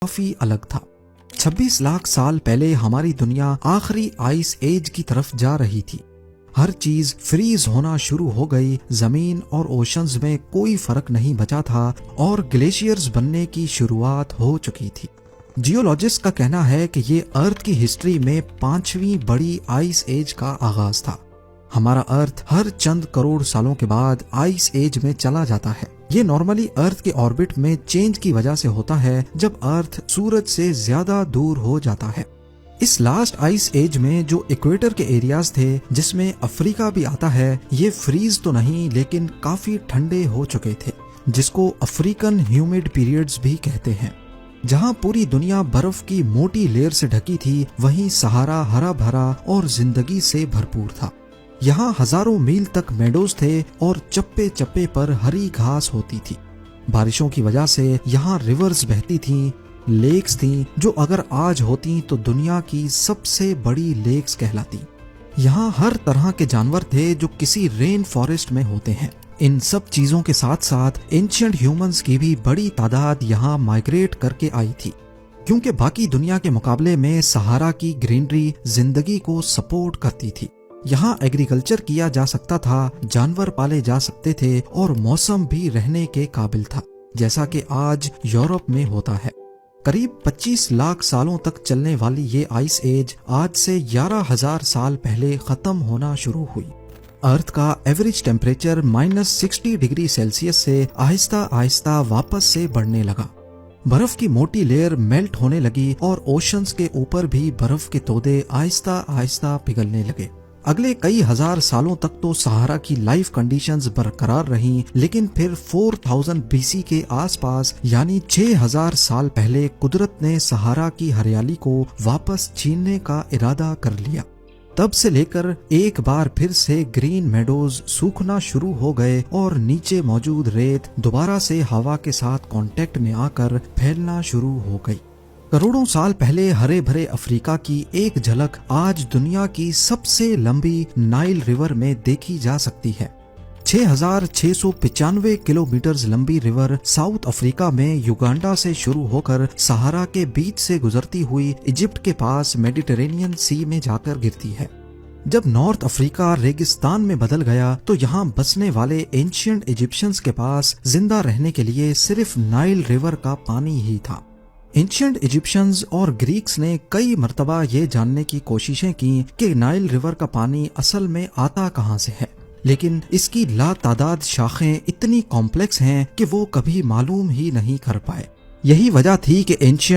काफी अलग था। 26 लाख साल पहले हमारी दुनिया आखिरी आइस एज की तरफ जा रही थी। हर चीज फ्रीज होना शुरू हो गई, जमीन और ओशंस में कोई फर्क नहीं बचा था और ग्लेशियर्स बनने की शुरुआत हो चुकी थी। जियोलॉजिस्ट का कहना है कि ये अर्थ की हिस्ट्री में 5वीं बड़ी आइस एज का आगाज था। हमारा अर्थ हर चंद करोड़ सालों के बाद आइस एज में चला जाता है। ये नॉर्मली अर्थ के ऑर्बिट में चेंज की वजह से होता है जब अर्थ सूरज से ज्यादा दूर हो जाता है। इस लास्ट आइस एज में जो इक्वेटर के एरियाज थे, जिसमें अफ्रीका भी आता है, ये फ्रीज तो नहीं लेकिन काफी ठंडे हो चुके थे, जिसको अफ्रीकन ह्यूमिड पीरियड्स भी कहते हैं। जहां पूरी दुनिया बर्फ की मोटी लेयर से ढकी थी, वहीं सहारा हरा भरा और जिंदगी से भरपूर था। यहाँ हजारों मील तक मेडोज थे और चप्पे चप्पे पर हरी घास होती थी। बारिशों की वजह से यहाँ रिवर्स बहती थीं, लेक्स थीं जो अगर आज होती तो दुनिया की सबसे बड़ी लेक्स कहलाती। यहाँ हर तरह के जानवर थे जो किसी रेन फॉरेस्ट में होते हैं। इन सब चीजों के साथ साथ एंशिएंट ह्यूमंस की भी बड़ी तादाद यहाँ माइग्रेट करके आई थी, क्योंकि बाकी दुनिया के मुकाबले में सहारा की ग्रीनरी जिंदगी को सपोर्ट करती थी। यहाँ एग्रीकल्चर किया जा सकता था, जानवर पाले जा सकते थे और मौसम भी रहने के काबिल था, जैसा कि आज यूरोप में होता है। करीब 25 लाख सालों तक चलने वाली ये आइस एज आज से 11,000 साल पहले खत्म होना शुरू हुई। अर्थ का एवरेज टेम्परेचर -60 डिग्री सेल्सियस से आहिस्ता आहिस्ता वापस से बढ़ने लगा। बर्फ की मोटी लेयर मेल्ट होने लगी और ओशंस के ऊपर भी बर्फ के तोदे आहिस्ता आहिस्ता पिघलने लगे। अगले कई हजार सालों तक तो सहारा की लाइफ कंडीशंस बरकरार रहीं, लेकिन फिर 4000 BC के आसपास यानी 6000 साल पहले कुदरत ने सहारा की हरियाली को वापस छीनने का इरादा कर लिया। तब से लेकर एक बार फिर से ग्रीन मेडोज सूखना शुरू हो गए और नीचे मौजूद रेत दोबारा से हवा के साथ कांटेक्ट में आकर फैलना शुरू हो गई। करोड़ों साल पहले हरे भरे अफ्रीका की एक झलक आज दुनिया की सबसे लंबी नाइल रिवर में देखी जा सकती है। 6,695 किलोमीटर लंबी रिवर साउथ अफ्रीका में युगांडा से शुरू होकर सहारा के बीच से गुजरती हुई इजिप्ट के पास मेडिटेरेनियन सी में जाकर गिरती है। जब नॉर्थ अफ्रीका रेगिस्तान में बदल गया तो यहाँ बसने वाले एंशिएंट इजिप्शियंस के पास जिंदा रहने के लिए सिर्फ नाइल रिवर का पानी ही था। एंशिएंट इजिप्शियंस और ग्रीक्स ने कई मर्तबा ये जानने की कोशिशें की कि नाइल रिवर का पानी असल में आता कहाँ से है, लेकिन इसकी लातादाद शाखें इतनी कॉम्प्लेक्स हैं कि वो कभी मालूम ही नहीं कर पाए। यही वजह थी कि एंशिएंट